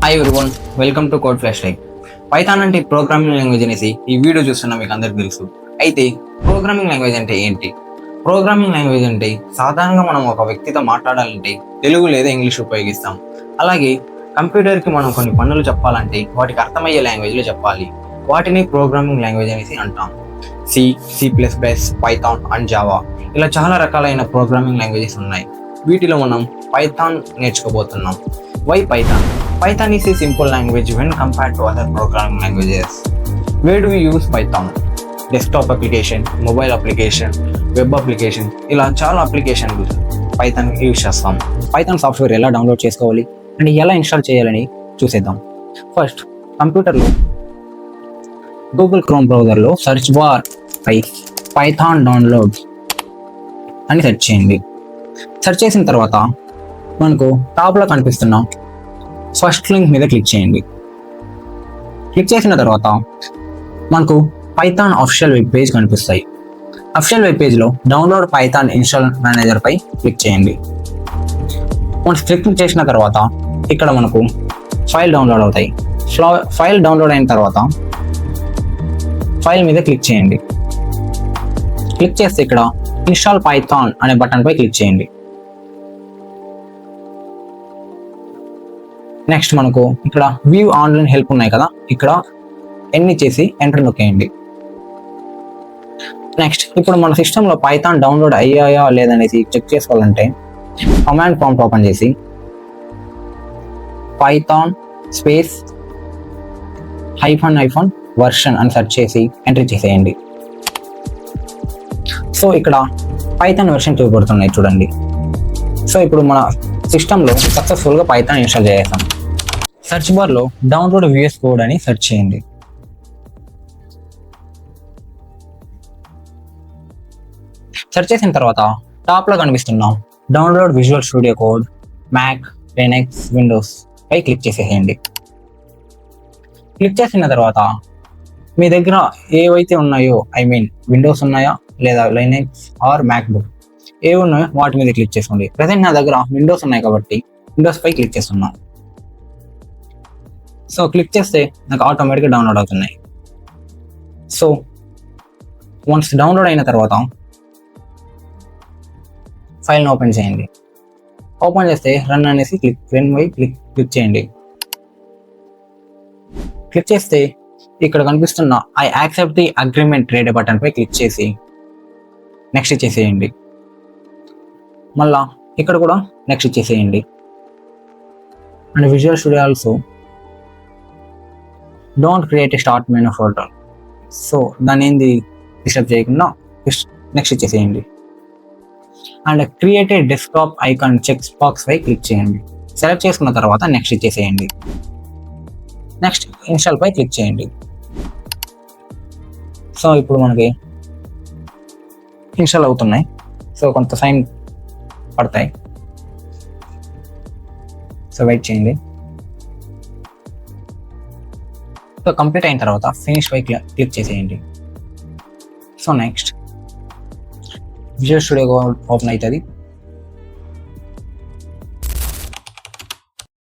Hi everyone, welcome to code flash live. Python అంటే programming language అనేసి ఈ video చూస్తున్న మీకు అందరికి తెలుసు. అయితే ప్రోగ్రామింగ్ లాంగ్వేజ్ అంటే ఏంటి? ప్రోగ్రామింగ్ లాంగ్వేజ్ అంటే సాధారణంగా మనం ఒక వ్యక్తితో మాట్లాడాలంటే తెలుగు లేదా ఇంగ్లీష్ ఉపయోగిస్తాం. అలాగే కంప్యూటర్కి మనం కొన్ని పనులు చెప్పాలంటే వాటికి అర్థమయ్యే లాంగ్వేజ్లో చెప్పాలి. వాటిని ప్రోగ్రామింగ్ లాంగ్వేజ్ అనేసి అంటాం. C, C++, Python and Java ఇలా చాలా రకాలైన ప్రోగ్రామింగ్ లాంగ్వేజెస్ ఉన్నాయి. వీటిలో మనం పైథాన్ నేర్చుకోబోతున్నాం. Why Python? Python is a simple language when compared to other programming languages. Where do we use Python? Desktop application, mobile application, web application ఇలా చాలా అప్లికేషన్లు పైథాన్ యూజ్ చేస్తాం. పైథాన్ సాఫ్ట్వేర్ ఎలా download చేసుకోవాలి అండ్ ఎలా install చేయాలని చూసేద్దాం. First కంప్యూటర్లో గూగుల్ క్రోమ్ బ్రౌజర్లో సెర్చ్ బార్ పై పైథాన్ డౌన్లోడ్ అని సెర్చ్ చేయండి. సెర్చ్ చేసిన తర్వాత మనకు టాప్లో కనిపిస్తున్న ఫస్ట్ లింక్ మీద క్లిక్ చేయండి. క్లిక్ చేసిన తర్వాత మనకు పైథాన్ అఫీషియల్ వెబ్ పేజ్ కనిపిస్తాయి. అఫీషియల్ వెబ్ పేజ్లో డౌన్లోడ్ పైథాన్ ఇన్స్టాల్ మేనేజర్ పై క్లిక్ చేయండి. వన్స్ క్లిక్ చేసిన తర్వాత ఇక్కడ మనకు ఫైల్ డౌన్లోడ్ అవుతాయి. ఫైల్ డౌన్లోడ్ అయిన తర్వాత ఫైల్ మీద క్లిక్ చేయండి. క్లిక్ చేస్తే ఇక్కడ ఇన్స్టాల్ పైథాన్ అనే బటన్ పై క్లిక్ చేయండి. నెక్స్ట్ మనకు ఇక్కడ వ్యూ ఆన్లైన్ హెల్ప్ ఉన్నాయి కదా, ఇక్కడ ఎన్ని చేసి ఎంటర్ నొక్కేయండి. నెక్స్ట్ ఇప్పుడు మన సిస్టంలో పైథాన్ డౌన్లోడ్ అయ్యాయా లేదనేసి చెక్ చేసుకోవాలంటే కమాండ్ ప్రాంప్ట్ ఓపెన్ చేసి పైథాన్ స్పేస్ హైఫన్ వర్షన్ అని సెర్చ్ చేసి ఎంటర్ చేసేయండి. సో ఇక్కడ పైథాన్ వెర్షన్ చూపడుతున్నాయి చూడండి. సో ఇప్పుడు మన సిస్టంలో సక్సెస్ఫుల్గా పైథాన్ ఇన్స్టాల్ చేసాం. సెర్చ్ బార్లో డౌన్లోడ్ VS కోడ్ అని సెర్చ్ చేయండి. సెర్చ్ చేసిన తర్వాత టాప్లో కనిపిస్తున్న download Visual Studio Code Mac, Linux, Windows పై క్లిక్ చేసేయండి. క్లిక్ చేసిన తర్వాత మీ దగ్గర ఏవైతే ఉన్నాయో విండోస్ ఉన్నాయా లేదా లినక్స్ ఆర్ మ్యాక్బుక్ ఏవి ఉన్నాయో వాటి మీద క్లిక్ చేసుకోండి. ప్రజెంట్ నా దగ్గర విండోస్ ఉన్నాయి కాబట్టి విండోస్ పై క్లిక్ చేస్తున్నాను. సో క్లిక్ చేస్తే నాకు ఆటోమేటిక్గా డౌన్లోడ్ అవుతున్నాయి. సో వన్స్ డౌన్లోడ్ అయిన తర్వాత ఫైల్ని ఓపెన్ చేయండి. ఓపెన్ చేస్తే రన్ అనేసి క్లిక్ చేయండి. క్లిక్ చేస్తే ఇక్కడ కనిపిస్తున్న I accept the agreement rate button పై క్లిక్ చేసి నెక్స్ట్ ఇచ్చేసేయండి. మళ్ళా ఇక్కడ కూడా నెక్స్ట్ ఇచ్చేసేయండి. And visual studio also don't create a start menu folder. So దాన్ని ఏంది డిస్టర్బ్ చేయకుండా నెక్స్ట్ ఇచ్చేసేయండి. And create a desktop icon check box పై క్లిక్ చేయండి. సెలెక్ట్ చేసుకున్న తర్వాత నెక్స్ట్ ఇచ్చేసేయండి. నెక్స్ట్ ఇన్స్టాల్ పై క్లిక్ చేయండి. సో ఇప్పుడు మనకి ఇన్స్టాల్ అవుతున్నాయి. సో కొంత టైం పడతాయి. సో వెయిట్ చేయండి. సో కంప్లీట్ అయిన తర్వాత ఫినిష్ పై క్లిక్ చేసేయండి. So next visual studio open అవుతుంది.